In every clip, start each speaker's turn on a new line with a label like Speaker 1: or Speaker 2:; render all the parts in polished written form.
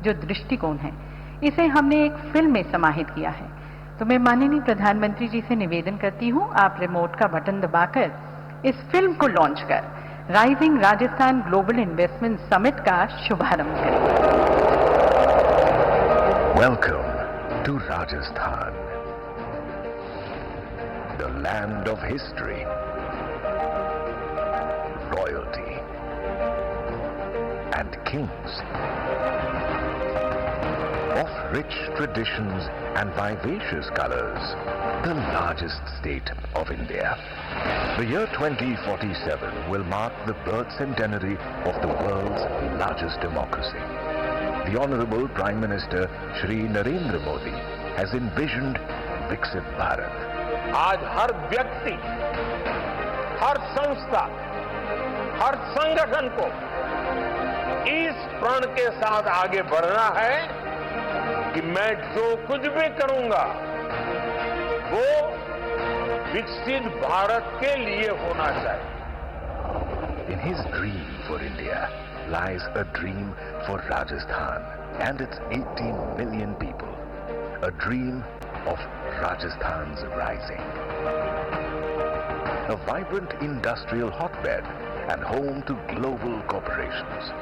Speaker 1: जो दृष्टिकोण है, इसे हमने एक फिल्म में समाहित किया है। तो मैं माननीय प्रधानमंत्री जी से निवेदन करती हूं, आप रिमोट का बटन दबाकर इस फिल्म को लॉन्च कर rising Rajasthan global investment summit का शुभारंभ करें।
Speaker 2: Welcome to Rajasthan, the land of history, royalty, and kings, of rich traditions and vivacious colors, the largest state of India. The year 2047 will mark the birth centenary of the world's largest democracy. The Honorable Prime Minister Shri Narendra Modi has envisioned Viksit Bharat.
Speaker 3: आज हर व्यक्ति, हर संस्था, हर संगठन को इस प्रण के साथ आगे बढ़ना है कि मैं जो कुछ भी करूंगा वो विकसित भारत के लिए होना चाहिए।
Speaker 2: In his dream for India lies a dream for Rajasthan and its 18 million people. A dream of Rajasthan's rising. A vibrant industrial hotbed and home to global corporations.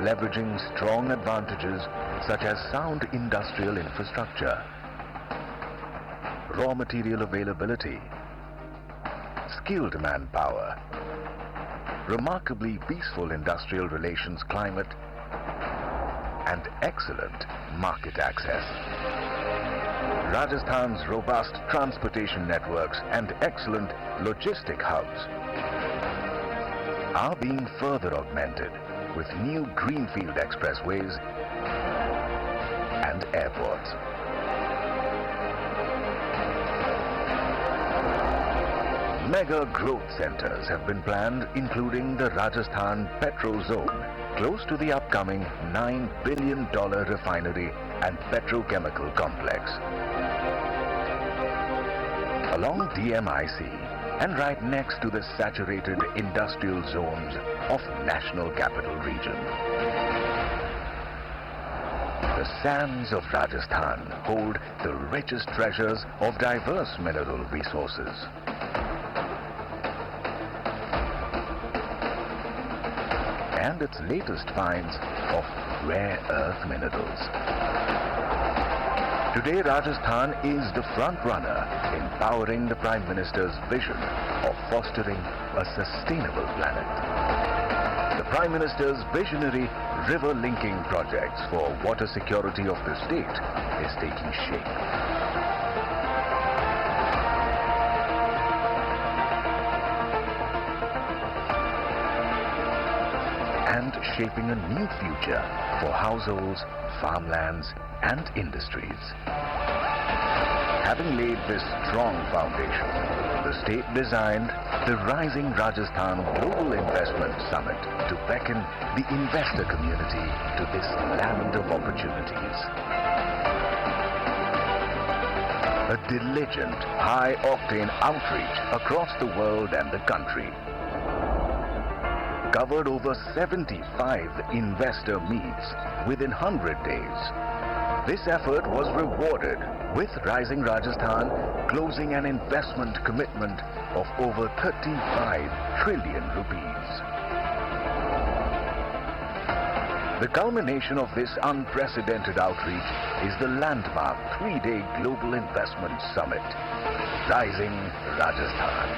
Speaker 2: Leveraging strong advantages such as sound industrial infrastructure, raw material availability, skilled manpower, remarkably peaceful industrial relations climate, and excellent market access. Rajasthan's robust transportation networks and excellent logistic hubs are being further augmented with new greenfield expressways and airports. Mega growth centers have been planned, including the Rajasthan Petro Zone, close to the upcoming $9 billion refinery and petrochemical complex. Along DMIC and right next to the saturated industrial zones of National Capital Region. The sands of Rajasthan hold the richest treasures of diverse mineral resources. And its latest finds of rare earth minerals. Today, Rajasthan is the front runner in powering the Prime Minister's vision of fostering a sustainable planet. The Prime Minister's visionary river linking projects for water security of the state is taking shape. And shaping a new future for households, farmlands, and industries. Having laid this strong foundation, the state designed the Rising Rajasthan Global Investment Summit to beckon the investor community to this land of opportunities. A diligent, high-octane outreach across the world and the country. Covered over 75 investor meets within 100 days. This effort was rewarded with Rising Rajasthan closing an investment commitment of over 35 trillion rupees. The culmination of this unprecedented outreach is the landmark 3-day Global Investment Summit, Rising Rajasthan.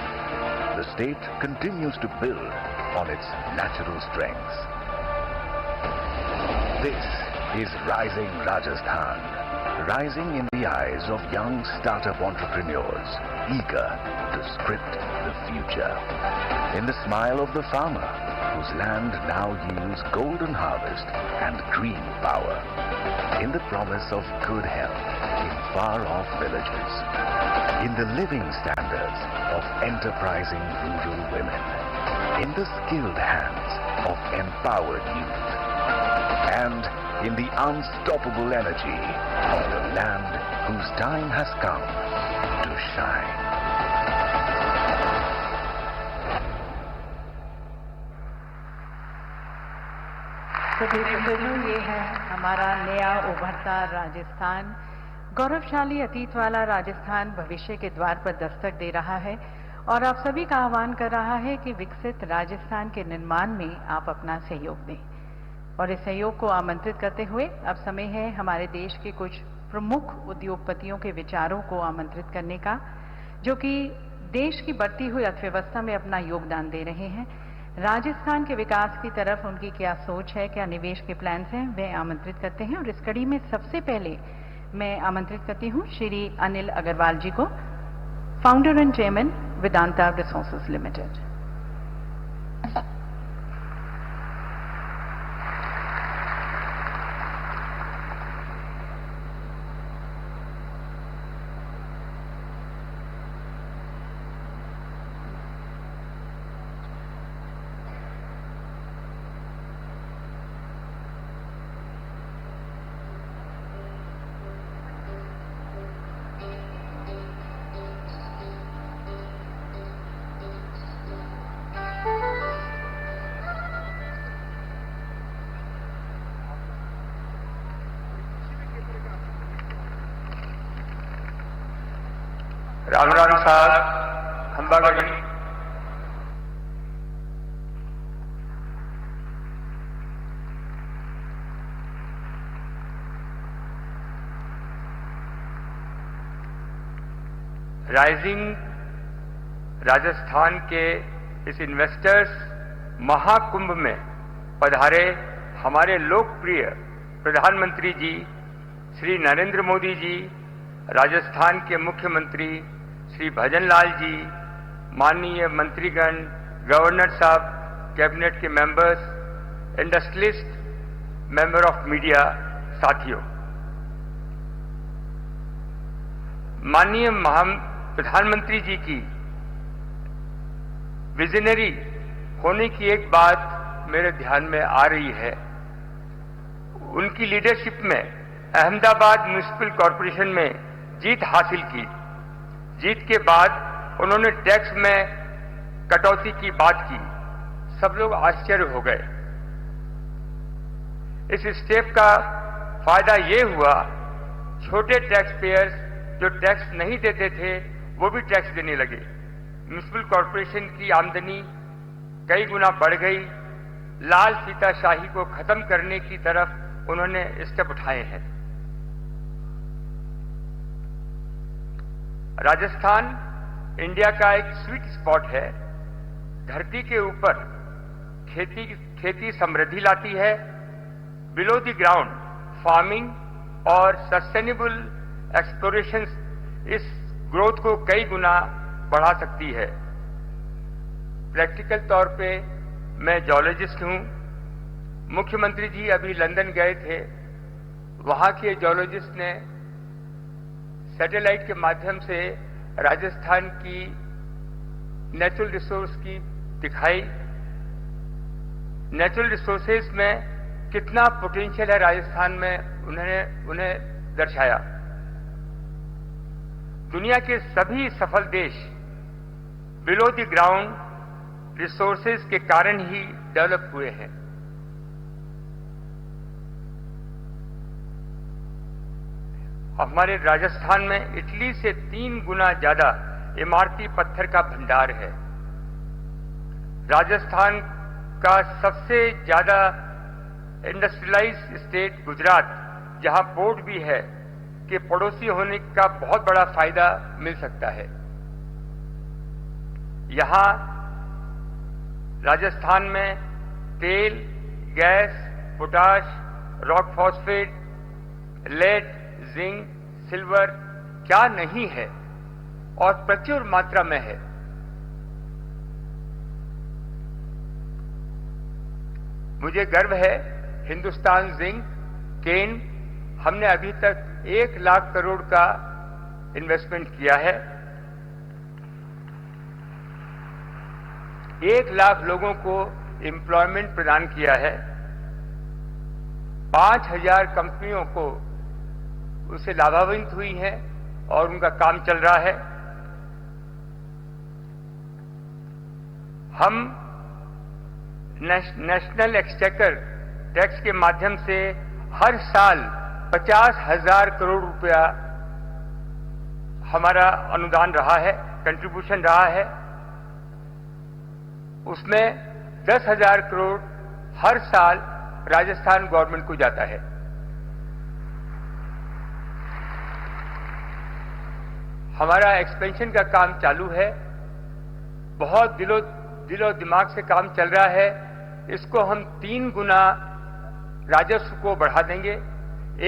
Speaker 2: The state continues to build on its natural strengths. This is Rising Rajasthan, rising in the eyes of young startup entrepreneurs, eager to script the future. In the smile of the farmer, whose land now yields golden harvest and green power. In the promise of good health in far-off villages. In the living standards of enterprising rural women. In the skilled hands of empowered youth. And in the unstoppable energy of the land whose time has come to shine.
Speaker 1: सभी बुजुर्गों, ये है हमारा नया उभरता राजस्थान। गौरवशाली अतीत वाला राजस्थान भविष्य के द्वार पर दस्तक दे रहा है और आप सभी का आह्वान कर रहा है कि विकसित राजस्थान के निर्माण में आप अपना सहयोग दें। और इस सहयोग को आमंत्रित करते हुए अब समय है हमारे देश के कुछ प्रमुख उद्योगपतियों के विचारों को आमंत्रित करने का, जो कि देश की बढ़ती हुई अर्थव्यवस्था में अपना योगदान दे रहे हैं। राजस्थान के विकास की तरफ उनकी क्या सोच है, क्या निवेश के प्लान्स हैं, वे आमंत्रित करते हैं। और इस कड़ी में सबसे पहले मैं आमंत्रित करती हूं श्री अनिल अग्रवाल जी को, founder and chairman Vedanta resources limited.
Speaker 4: Ram Ram साहब, खंबागढ़ी। राइजिंग राजस्थान के इस इन्वेस्टर्स महाकुंभ में पधारे हमारे लोकप्रिय प्रधानमंत्री जी श्री नरेंद्र मोदी जी, राजस्थान के मुख्यमंत्री श्री भजनलाल जी, माननीय मंत्रीगण, गवर्नर साहब, कैबिनेट के members, industrialist, member of media, साथियों, माननीय प्रधानमंत्री जी की विजनरी होने की एक बात मेरे ध्यान में आ रही है। उनकी लीडरशिप में अहमदाबाद म्युनिसिपल कॉरपोरेशन में जीत हासिल की। जीत के बाद उन्होंने टैक्स में कटौती की बात की। सब लोग आश्चर्य हो गए। इस स्टेप का फायदा ये हुआ, छोटे टैक्स पेयर्स जो टैक्स नहीं देते थे वो भी टैक्स देने लगे। म्युनिसिपल कॉरपोरेशन की आमदनी कई गुना बढ़ गई। लाल फीताशाही को खत्म करने की तरफ उन्होंने स्टेप उठाए हैं। राजस्थान इंडिया का एक स्वीट स्पॉट है। धरती के ऊपर खेती समृद्धि लाती है। बिलो द ग्राउंड फार्मिंग और सस्टेनेबल एक्सप्लोरेशन इस ग्रोथ को कई गुना बढ़ा सकती है। प्रैक्टिकल तौर पे मैं जियोलॉजिस्ट हूं। मुख्यमंत्री जी अभी लंदन गए थे। वहां के जियोलॉजिस्ट ने सैटेलाइट के माध्यम से राजस्थान की नेचुरल रिसोर्स की दिखाई। नेचुरल रिसोर्सेज में कितना पोटेंशियल है राजस्थान में उन्हें दर्शाया। दुनिया के सभी सफल देश बिलो द ग्राउंड रिसोर्सेज के कारण ही डेवलप हुए हैं। हमारे राजस्थान में इटली से 3 गुना ज्यादा इमारती पत्थर का भंडार है। राजस्थान का सबसे ज्यादा इंडस्ट्रियलाइज्ड स्टेट गुजरात, जहां पोर्ट भी है, के पड़ोसी होने का बहुत बड़ा फायदा मिल सकता है। यहां राजस्थान में तेल, gas, potash, rock phosphate, lead, zinc, silver क्या नहीं है और प्रचुर मात्रा में है। मुझे गर्व है हिंदुस्तान जिंक, केन, हमने अभी तक 1 लाख करोड़ का इन्वेस्टमेंट किया है। 1 लाख लोगों को एम्प्लॉयमेंट प्रदान किया है। 5000 कंपनियों को उससे लाभान्वित हुई हैं और उनका काम चल रहा है। हम नेशनल एक्सचेकर टैक्स के माध्यम से हर साल 50,000 करोड़ रुपया हमारा अनुदान रहा है, कंट्रीब्यूशन रहा है। उसमें 10,000 करोड़ हर साल राजस्थान गवर्नमेंट को जाता है। हमारा एक्सपेंशन का काम चालू है, बहुत दिलो दिमाग से काम चल रहा है। इसको हम 3 गुना राजस्व को बढ़ा देंगे।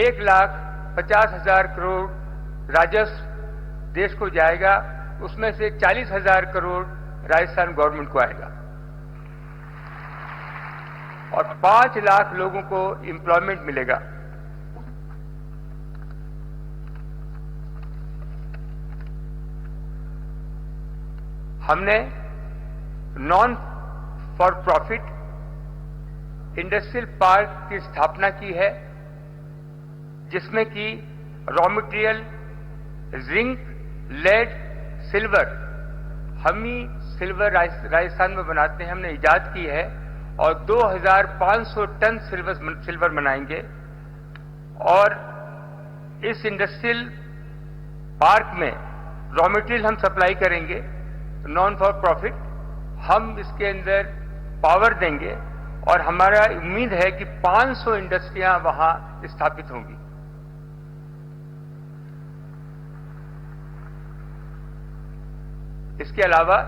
Speaker 4: 1,50,000 करोड़ राजस्व देश को जाएगा, उसमें से 40,000 करोड़ राजस्थान गवर्नमेंट को आएगा और 5 लाख लोगों को एम्प्लॉयमेंट मिलेगा। हमने non for profit industrial park की स्थापना की है, जिसमें कि raw material zinc, lead, silver, हम ही सिल्वर राजस्थान में बनाते हैं, हमने इजाद की है और 2,500 टन सिल्वर बनाएंगे। और इस इंडस्ट्रियल पार्क में रॉ मटेरियल हम सप्लाई करेंगे नॉन फॉर प्रॉफिट। हम इसके अंदर पावर देंगे और हमारा उम्मीद है कि 500 इंडस्ट्रियां वहां स्थापित होंगी। इसके अलावा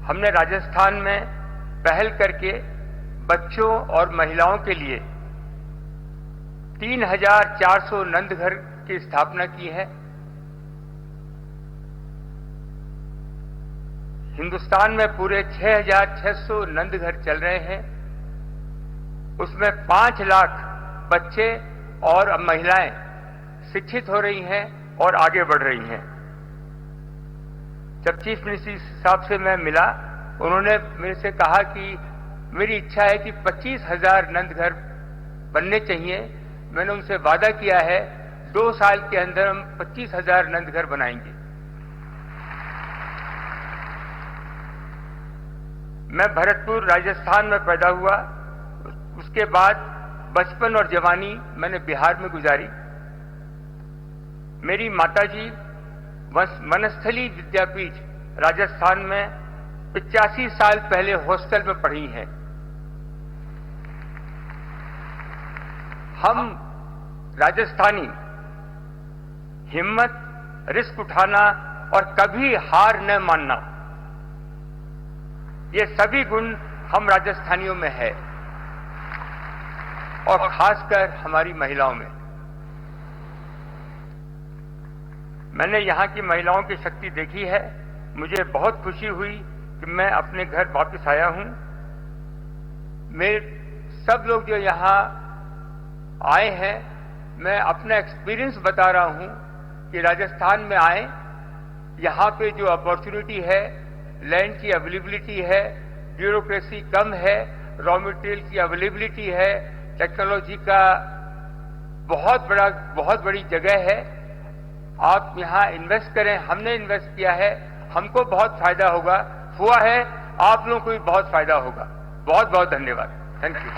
Speaker 4: हमने राजस्थान में पहल करके बच्चों और महिलाओं के लिए 3,400 नंदघर की स्थापना की है। हिंदुस्तान में पूरे 6,600 नंदघर चल रहे हैं, उसमें 5 लाख बच्चे और महिलाएं शिक्षित हो रही हैं और आगे बढ़ रही हैं। जब चीफ मिनिस्टर साहब से मैं मिला, उन्होंने मेरे से कहा कि मेरी इच्छा है कि 25,000 नंदघर बनने चाहिए। मैंने उनसे वादा किया है 2 साल के अंदर हम 25,000 नंदघर बनाएंगे। मैं भरतपुर राजस्थान में पैदा हुआ, उसके बाद बचपन और जवानी मैंने बिहार में गुजारी। मेरी माताजी वनस्थली विद्यापीठ राजस्थान में 85 साल पहले हॉस्टल में पढ़ी हैं। हम राजस्थानी हिम्मत, रिस्क उठाना और कभी हार न मानना, ये सभी गुण हम राजस्थानियों में है और खासकर हमारी महिलाओं में। मैंने यहां की महिलाओं की शक्ति देखी है। मुझे बहुत खुशी हुई कि मैं अपने घर वापस आया हूं। मेरे सब लोग जो यहां आए हैं, मैं अपना एक्सपीरियंस बता रहा हूं कि राजस्थान में आए, यहां पे जो अपॉर्चुनिटी है, लैंड की अवेलेबिलिटी है, ब्यूरोक्रेसी कम है, रॉ मटेरियल की अवेलेबिलिटी है, टेक्नोलॉजी का बहुत बड़ी जगह है। आप यहां इन्वेस्ट करें, हमने इन्वेस्ट किया है, हमको बहुत फायदा होगा, हुआ है, आप लोगों को भी बहुत फायदा होगा। बहुत बहुत धन्यवाद। Thank you.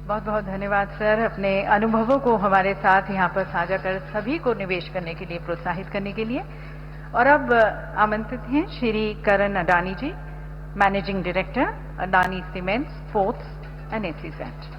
Speaker 1: बहुत बहुत धन्यवाद सर, अपने अनुभवों को हमारे साथ यहाँ पर साझा कर सभी को निवेश करने के लिए प्रोत्साहित करने के लिए। और अब आमंत्रित हैं Shri Karan Adani ji, managing director, Adani cements, ports and SEZ।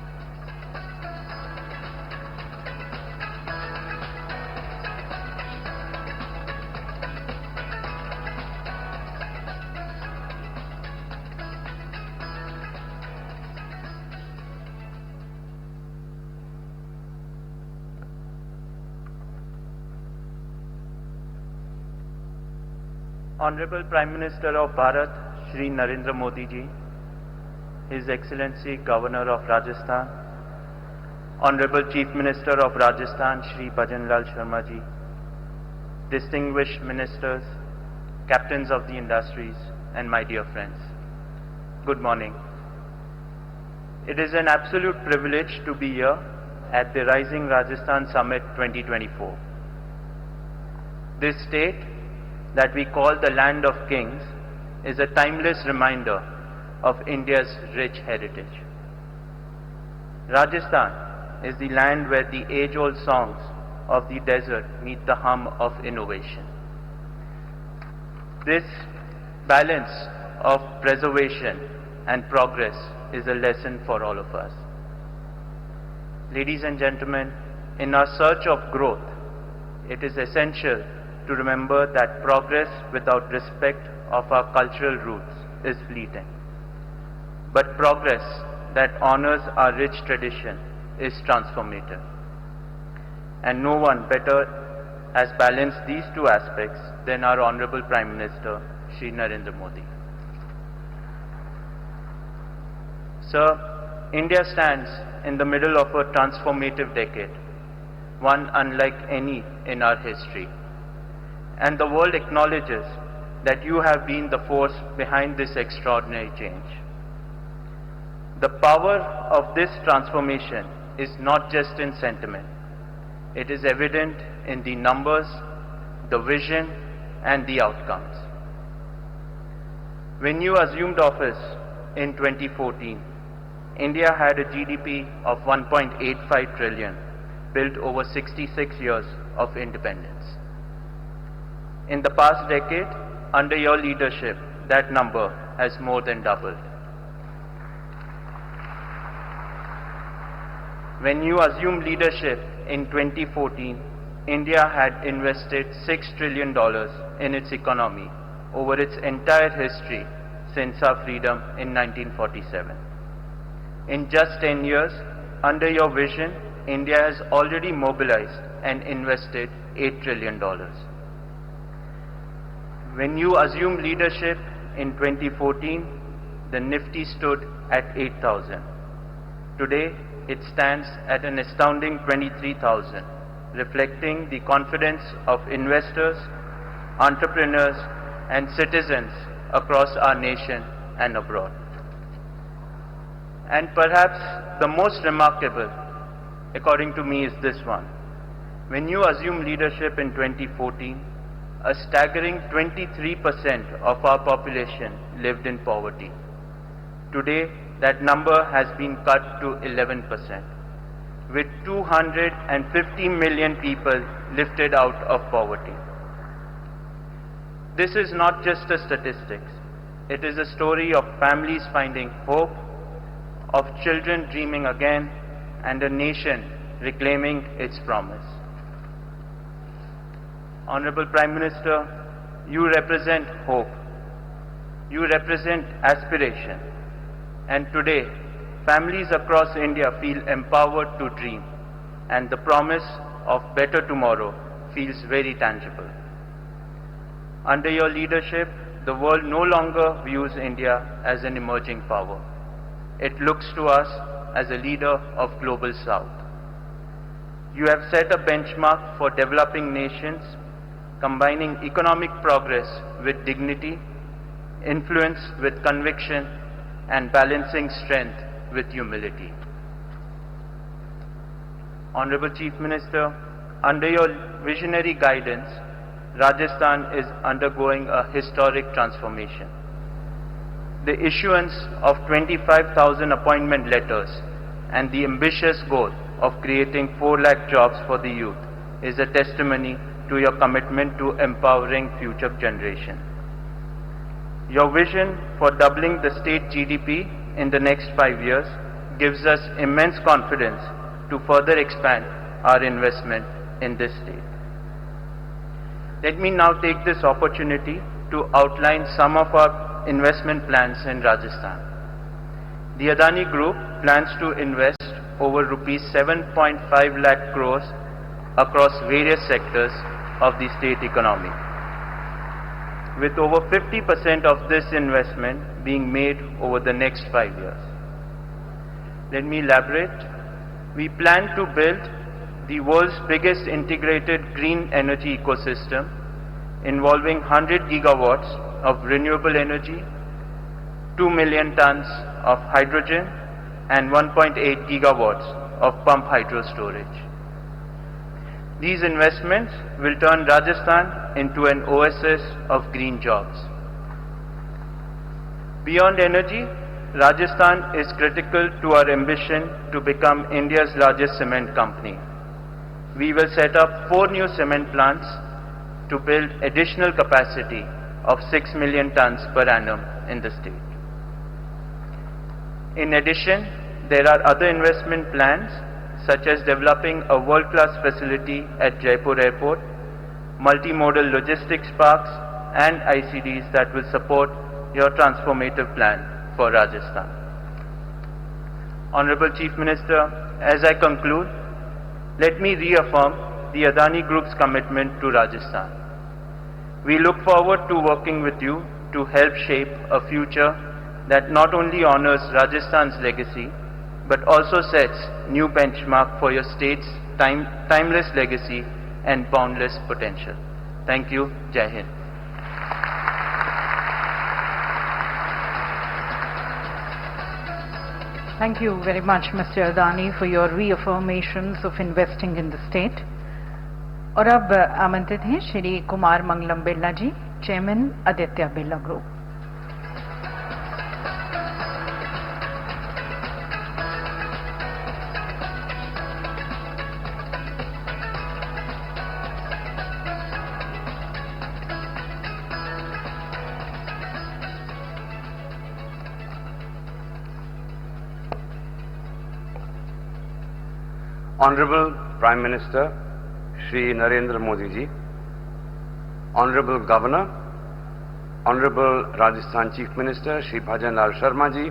Speaker 5: Honorable Prime Minister of Bharat, Shri Narendra Modi ji, His Excellency Governor of Rajasthan, Honorable Chief Minister of Rajasthan, Shri Bhajan Lal Sharma ji, distinguished ministers, captains of the industries, and my dear friends, good morning. It is an absolute privilege to be here at the Rising Rajasthan Summit 2024. This state that we call the land of kings is a timeless reminder of India's rich heritage. Rajasthan is the land where the age-old songs of the desert meet the hum of innovation. This balance of preservation and progress is a lesson for all of us. Ladies and gentlemen, in our search of growth, it is essential to remember that progress without respect of our cultural roots is fleeting. But progress that honors our rich tradition is transformative. And no one better has balanced these two aspects than our Honorable Prime Minister, Shri Narendra Modi. Sir, India stands in the middle of a transformative decade, one unlike any in our history. And the world acknowledges that you have been the force behind this extraordinary change. The power of this transformation is not just in sentiment. It is evident in the numbers, the vision, and the outcomes. When you assumed office in 2014, India had a GDP of 1.85 trillion, built over 66 years of independence. In the past decade, under your leadership, that number has more than doubled. When you assumed leadership in 2014, India had invested $6 trillion in its economy over its entire history since our freedom in 1947. In just 10 years, under your vision, India has already mobilized and invested $8 trillion. When you assumed leadership in 2014, the Nifty stood at 8,000. Today, it stands at an astounding 23,000, reflecting the confidence of investors, entrepreneurs, and citizens across our nation and abroad. And perhaps the most remarkable, according to me, is this one. When you assumed leadership in 2014, a staggering 23% of our population lived in poverty. Today, that number has been cut to 11%, with 250 million people lifted out of poverty. This is not just a statistics. It is a story of families finding hope, of children dreaming again, and a nation reclaiming its promise. Honorable Prime Minister, you represent hope. You represent aspiration. And today, families across India feel empowered to dream, and the promise of better tomorrow feels very tangible. Under your leadership, the world no longer views India as an emerging power. It looks to us as a leader of Global South. You have set a benchmark for developing nations, combining economic progress with dignity, influence with conviction, and balancing strength with humility. Honorable Chief Minister, under your visionary guidance, Rajasthan is undergoing a historic transformation. The issuance of 25,000 appointment letters and the ambitious goal of creating 4 lakh jobs for the youth is a testimony to your commitment to empowering future generations. Your vision for doubling the state GDP in the next 5 years gives us immense confidence to further expand our investment in this state. Let me now take this opportunity to outline some of our investment plans in Rajasthan. The Adani Group plans to invest over rupees 7.5 lakh crores across various sectors of the state economy, with over 50% of this investment being made over the next 5 years. Let me elaborate. We plan to build the world's biggest integrated green energy ecosystem involving 100 gigawatts of renewable energy, 2 million tons of hydrogen, and 1.8 gigawatts of pump hydro storage. These investments will turn Rajasthan into an oasis of green jobs. Beyond energy, Rajasthan is critical to our ambition to become India's largest cement company. We will set up 4 new cement plants to build additional capacity of 6 million tons per annum in the state. In addition, there are other investment plans such as developing a world-class facility at Jaipur Airport, multimodal logistics parks and ICDs that will support your transformative plan for Rajasthan. Honorable Chief Minister, as I conclude, let me reaffirm the Adani Group's commitment to Rajasthan. We look forward to working with you to help shape a future that not only honors Rajasthan's legacy, but also sets new benchmark for your state's timeless legacy and boundless potential. Thank you. Jai Hind.
Speaker 1: Thank you very much, Mr. Adani, for your reaffirmations of investing in the state. और अब आमंत्रित हैं Shri Kumar Mangalam Birla ji, chairman Aditya Birla group.
Speaker 6: Honorable Prime Minister Shri Narendra Modi ji, Honorable Governor, Honorable Rajasthan Chief Minister Shri Bhajan Lal Sharma ji,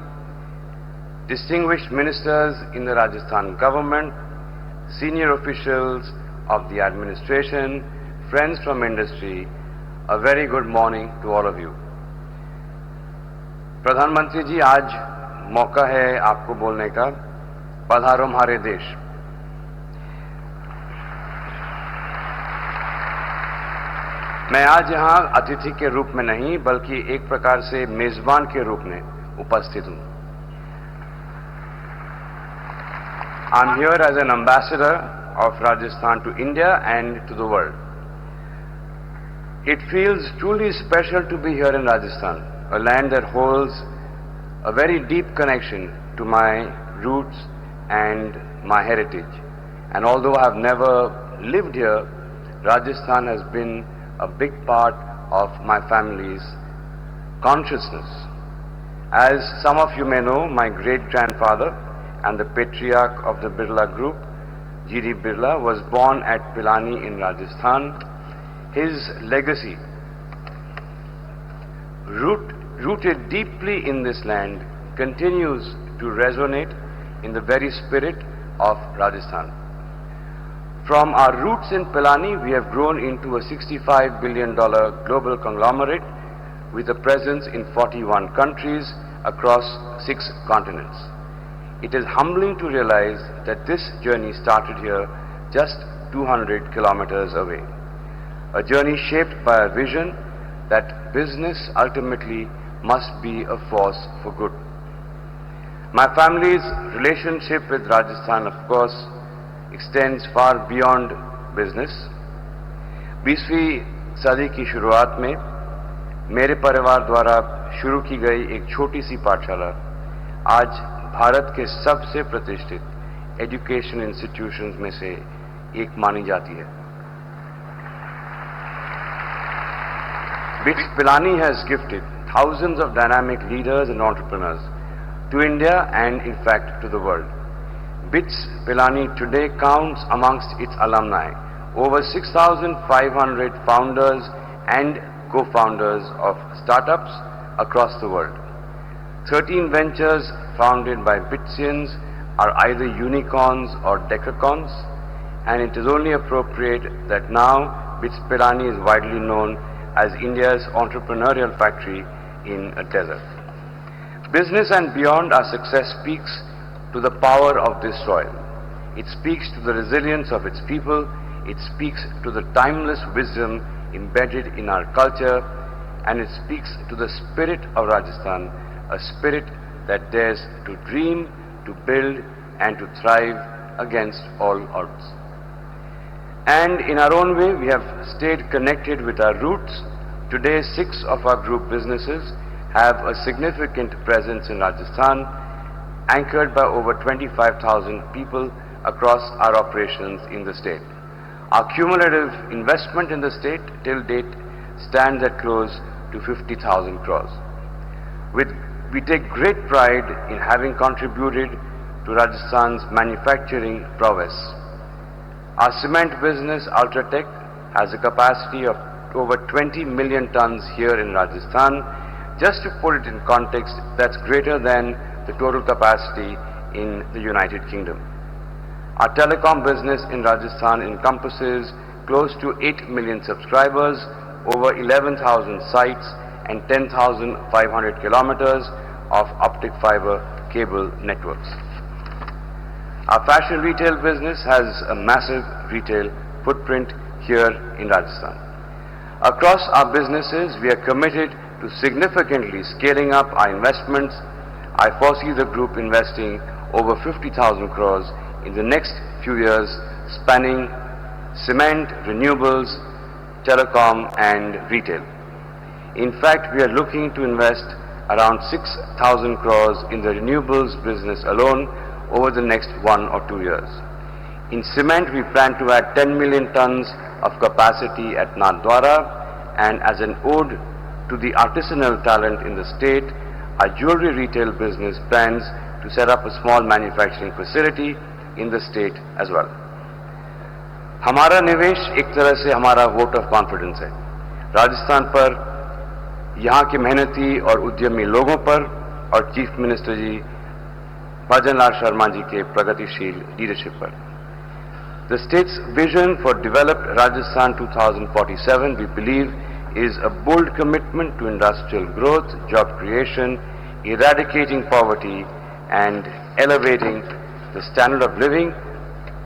Speaker 6: distinguished ministers in the Rajasthan government, senior officials of the administration, friends from industry, a very good morning to all of you. प्रधानमंत्री जी, आज मौका है आपको बोलने का, पधारो हमारे देश। मैं आज यहाँ अतिथि के रूप में नहीं बल्कि एक प्रकार से मेजबान के रूप में उपस्थित हूँ। I am here as an ambassador of Rajasthan to India and to the world. It feels truly special to be here in Rajasthan, a land that holds a very deep connection to my roots and my heritage. And although I have never lived here, Rajasthan has been a big part of my family's consciousness. As some of you may know, my great-grandfather and the patriarch of the Birla Group, G.D. Birla, was born at Pilani in Rajasthan. His legacy, rooted deeply in this land, continues to resonate in the very spirit of Rajasthan. From our roots in Pilani, we have grown into a $65 billion global conglomerate with a presence in 41 countries across 6 continents. It is humbling to realize that this journey started here just 200 kilometers away. A journey shaped by a vision that business ultimately must be a force for good. My family's relationship with Rajasthan, of course, extends far beyond business. 20वीं सदी की शुरुआत में मेरे परिवार द्वारा शुरू की गई एक छोटी सी पाठशाला आज भारत के सबसे प्रतिष्ठित एजुकेशन इंस्टीट्यूशंस में से एक मानी जाती है। BITS Pilani has gifted thousands of dynamic leaders and entrepreneurs to India and in fact to the world. BITS Pilani today counts amongst its alumni over 6,500 founders and co-founders of startups across the world. 13 ventures founded by BITSians are either unicorns or decacons, and it is only appropriate that now BITS Pilani is widely known as India's entrepreneurial factory in a desert. Business and beyond, our success speaks to the power of this soil. It speaks to the resilience of its people. It speaks to the timeless wisdom embedded in our culture, and it speaks to the spirit of Rajasthan, a spirit that dares to dream, to build and to thrive against all odds. And in our own way, we have stayed connected with our roots. Today, 6 of our group businesses have a significant presence in Rajasthan, anchored by over 25,000 people across our operations in the state. Our cumulative investment in the state till date stands at close to 50,000 crores. We take great pride in having contributed to Rajasthan's manufacturing prowess. Our cement business, Ultratech, has a capacity of over 20 million tons here in Rajasthan. Just to put it in context, that's greater than the total capacity in the United Kingdom. Our telecom business in Rajasthan encompasses close to 8 million subscribers, over 11,000 sites and 10,500 kilometers of optic fiber cable networks. Our fashion retail business has a massive retail footprint here in Rajasthan. Across our businesses, we are committed to significantly scaling up our investments. I foresee the group investing over 50,000 crores in the next few years, spanning cement, renewables, telecom and retail. In fact, we are looking to invest around 6,000 crores in the renewables business alone over the next 1 or 2 years. In cement, we plan to add 10 million tons of capacity at Nathdwara, and as an ode to the artisanal talent in the state, our jewelry retail business plans to set up a small manufacturing facility in the state as well. हमारा निवेश एक तरह से हमारा vote of confidence है राजस्थान पर, यहाँ के मेहनती और उद्यमी लोगों पर और चीफ मिनिस्टर जी भजन लाल शर्मा जी के प्रगतिशील लीडरशिप पर. The state's vision for developed Rajasthan 2047, we believe, is a bold commitment to industrial growth, job creation, eradicating poverty and elevating the standard of living,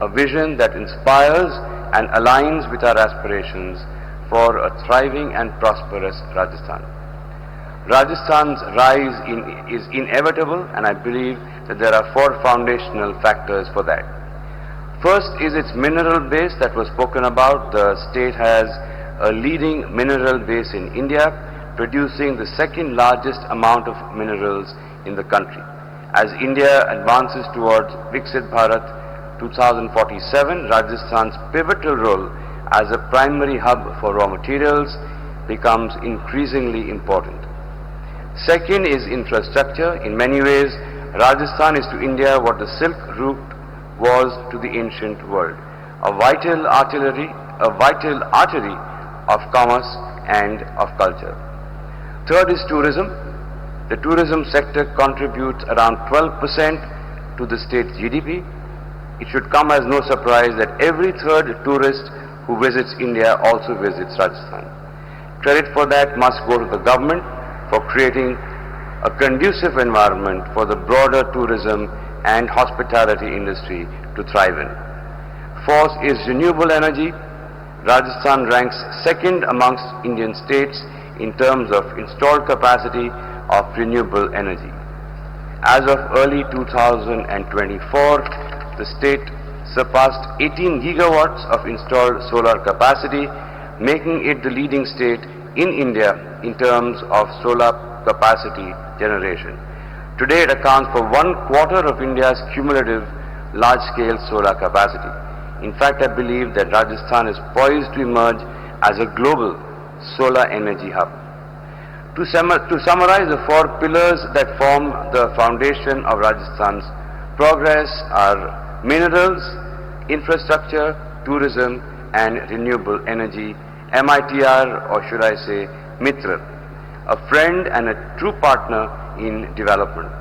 Speaker 6: a vision that inspires and aligns with our aspirations for a thriving and prosperous Rajasthan. Rajasthan's rise is inevitable, and I believe that there are 4 foundational factors for that. First is its mineral base that was spoken about. The state has a leading mineral base in India, producing the second largest amount of minerals in the country. As India advances towards Viksit Bharat 2047, Rajasthan's pivotal role as a primary hub for raw materials becomes increasingly important. Second is infrastructure. In many ways, Rajasthan is to India what the Silk Route was to the ancient world, a vital artery of commerce and of culture. Third is tourism. The tourism sector contributes around 12% to the state's GDP. It should come as no surprise that every third tourist who visits India also visits Rajasthan. Credit for that must go to the government for creating a conducive environment for the broader tourism and hospitality industry to thrive in. Fourth is renewable energy. Rajasthan ranks second amongst Indian states in terms of installed capacity of renewable energy. As of early 2024, the state surpassed 18 gigawatts of installed solar capacity, making it the leading state in India in terms of solar capacity generation. Today it accounts for 1/4 of India's cumulative large-scale solar capacity. In fact, I believe that Rajasthan is poised to emerge as a global solar energy hub. To summarize, the 4 pillars that form the foundation of Rajasthan's progress are minerals, infrastructure, tourism and renewable energy, MITR, or should I say Mitra, a friend and a true partner in development.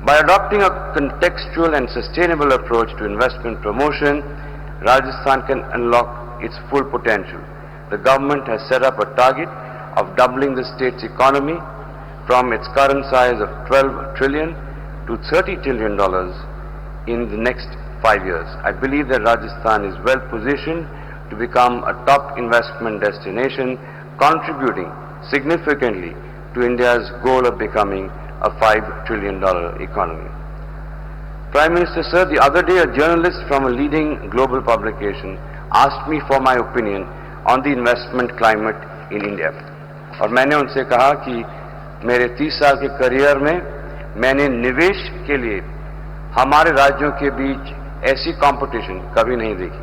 Speaker 6: By adopting a contextual and sustainable approach to investment promotion, Rajasthan can unlock its full potential. The government has set up a target of doubling the state's economy from its current size of $12 trillion to $30 trillion in the next 5 years. I believe that Rajasthan is well positioned to become a top investment destination, contributing significantly to India's goal of becoming a $5 trillion economy. Prime Minister Sir, the other day a journalist from a leading global publication asked me for my opinion on the investment climate in India. और मैंने उनसे कहा कि मेरे 30 साल के career में मैंने निवेश के लिए हमारे राज्यों के बीच ऐसी कंपटीशन कभी नहीं देखी.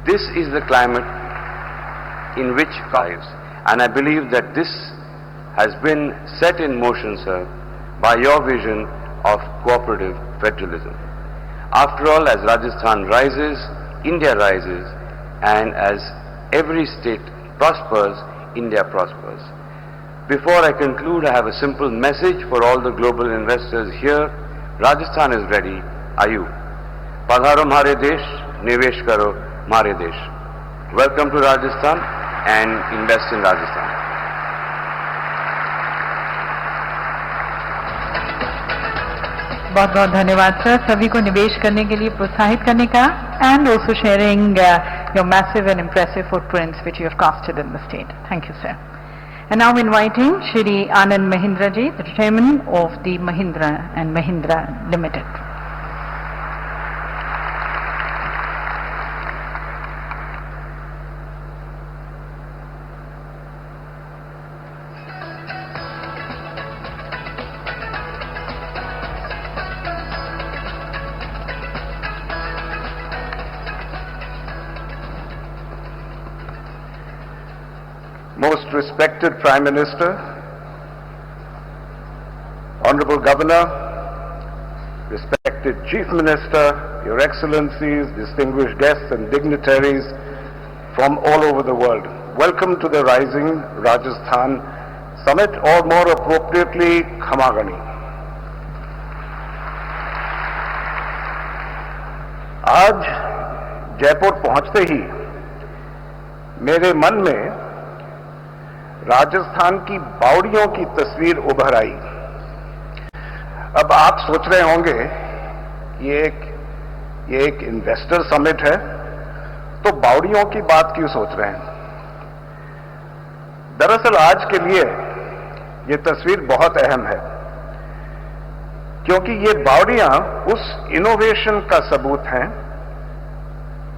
Speaker 6: This is the climate in which lives, and I believe that this has been set in motion, sir, by your vision of cooperative federalism. After all, as Rajasthan rises, India rises, and as every state prospers, India prospers. Before I conclude, I have a simple message for all the global investors here. Rajasthan is ready. Are you? Padharo Mare Desh, Nivesh Karo Mare Desh. Welcome to Rajasthan and invest in Rajasthan.
Speaker 1: बहुत बहुत धन्यवाद sir, सभी को निवेश करने के लिए प्रोत्साहित करने का, and also sharing your massive and impressive footprints which you have casted in the state. Thank you sir. And now inviting Shri Anand Mahindra ji, the chairman of the Mahindra and Mahindra Limited.
Speaker 7: Most respected Prime Minister, Honorable Governor, respected Chief Minister, Your Excellencies, distinguished guests and dignitaries from all over the world. Welcome to the Rising Rajasthan Summit, or more appropriately, Khamagani. आज जयपुर पहुंचते ही मेरे मन में राजस्थान की बावड़ियों की तस्वीर उभर आई. अब आप सोच रहे होंगे ये एक इन्वेस्टर समिट है, तो बावड़ियों की बात क्यों सोच रहे हैं? दरअसल आज के लिए ये तस्वीर बहुत अहम है, क्योंकि ये बावड़ियां उस इनोवेशन का सबूत हैं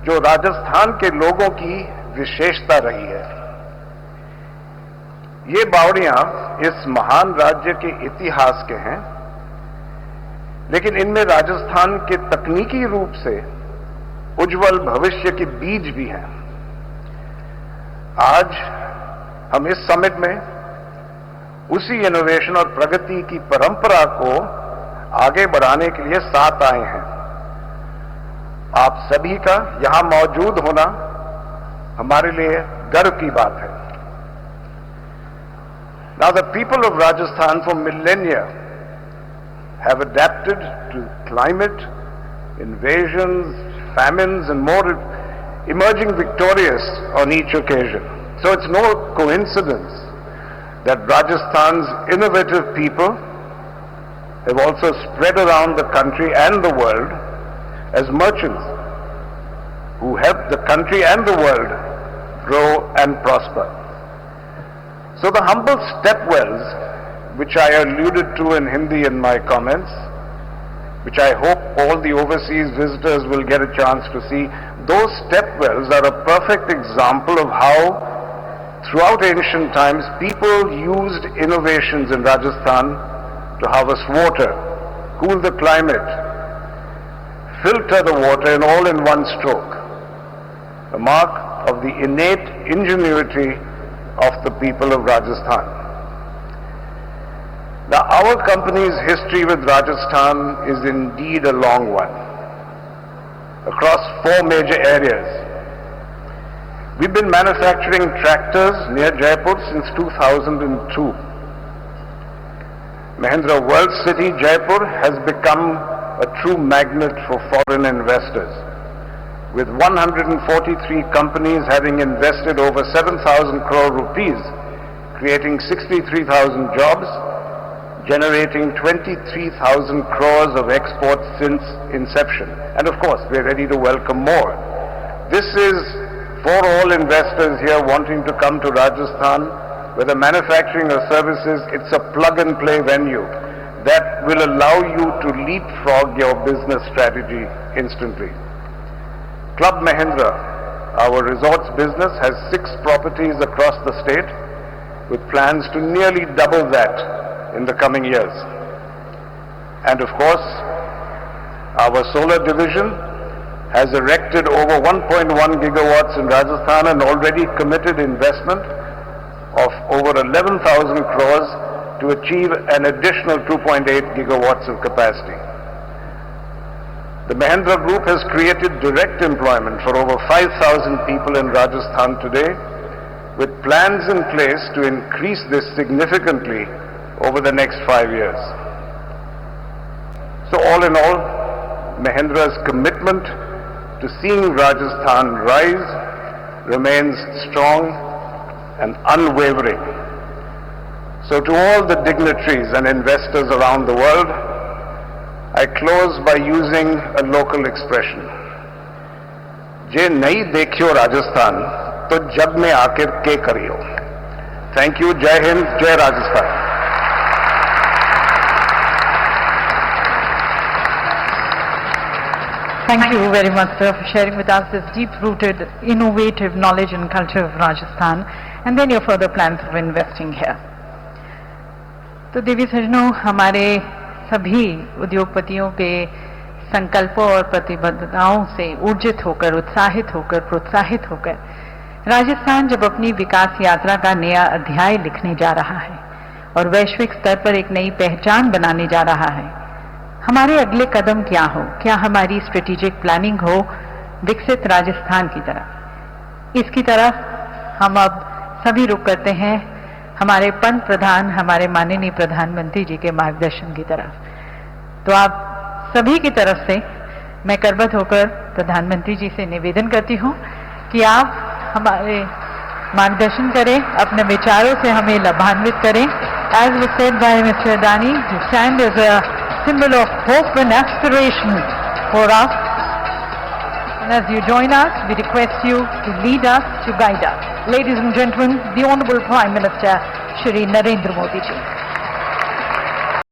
Speaker 7: जो राजस्थान के लोगों की विशेषता रही है. ये बावड़ियां इस महान राज्य के इतिहास के हैं, लेकिन इनमें राजस्थान के तकनीकी रूप से उज्जवल भविष्य के बीज भी हैं. आज हम इस समिट में उसी इनोवेशन और प्रगति की परंपरा को आगे बढ़ाने के लिए साथ आए हैं. आप सभी का यहां मौजूद होना हमारे लिए गर्व की बात है. Now the people of Rajasthan for millennia have adapted to climate, invasions, famines, and more, emerging victorious on each occasion. So it's no coincidence that Rajasthan's innovative people have also spread around the country and the world as merchants who help the country and the world grow and prosper. So the humble stepwells, which I alluded to in Hindi in my comments, which I hope all the overseas visitors will get a chance to see, those stepwells are a perfect example of how throughout ancient times people used innovations in Rajasthan to harvest water, cool the climate, filter the water, and all in one stroke. A mark of the innate ingenuity of the people of Rajasthan. Now, our company's history with Rajasthan is indeed a long one, across 4 major areas. We've been manufacturing tractors near Jaipur since 2002. Mahindra World City, Jaipur, has become a true magnet for foreign investors, with 143 companies having invested over 7,000 crore rupees, creating 63,000 jobs, generating 23,000 crores of exports since inception. And of course, we're ready to welcome more. This is for all investors here wanting to come to Rajasthan, whether manufacturing or services. It's a plug-and-play venue that will allow you to leapfrog your business strategy instantly. Club Mahindra, our resorts business, has 6 properties across the state with plans to nearly double that in the coming years. And of course, our solar division has erected over 1.1 gigawatts in Rajasthan and already committed investment of over 11,000 crores to achieve an additional 2.8 gigawatts of capacity. The Mahindra Group has created direct employment for over 5,000 people in Rajasthan today, with plans in place to increase this significantly over the next 5 years. So all in all, Mahindra's commitment to seeing Rajasthan rise remains strong and unwavering. So to all the dignitaries and investors around the world, I close by using a local expression. जे नहीं देखियो राजस्थान तो जग में आकर के करियो. Thank you. Jai Hind, Jai Rajasthan.
Speaker 1: Thank you very much, sir, for sharing with us this deep-rooted, innovative knowledge and culture of Rajasthan, and then your further plans of investing here. तो देवी सजनों, हमारे सभी उद्योगपतियों के संकल्पों और प्रतिबद्धताओं से ऊर्जित होकर, उत्साहित होकर, प्रोत्साहित होकर राजस्थान जब अपनी विकास यात्रा का नया अध्याय लिखने जा रहा है और वैश्विक स्तर पर एक नई पहचान बनाने जा रहा है, हमारे अगले कदम क्या हो? क्या हमारी स्ट्रेटेजिक प्लानिंग हो विकसित राजस्थान की तरफ? इसकी तरफ हम अब सभी रुख करते हैं हमारे पंत प्रधान, हमारे माननीय प्रधानमंत्री जी के मार्गदर्शन की तरफ। तो आप सभी की तरफ से मैं करबद्ध होकर प्रधानमंत्री जी से निवेदन करती हूं कि आप हमारे मार्गदर्शन करें, अपने विचारों से हमें लाभान्वित करें। As was said by Mr. Adani, you stand as a symbol of hope and aspiration for us. And as you join us, we request you to lead us, to guide us. Ladies and gentlemen, the Honorable Prime Minister, Shri Narendra Modi ji.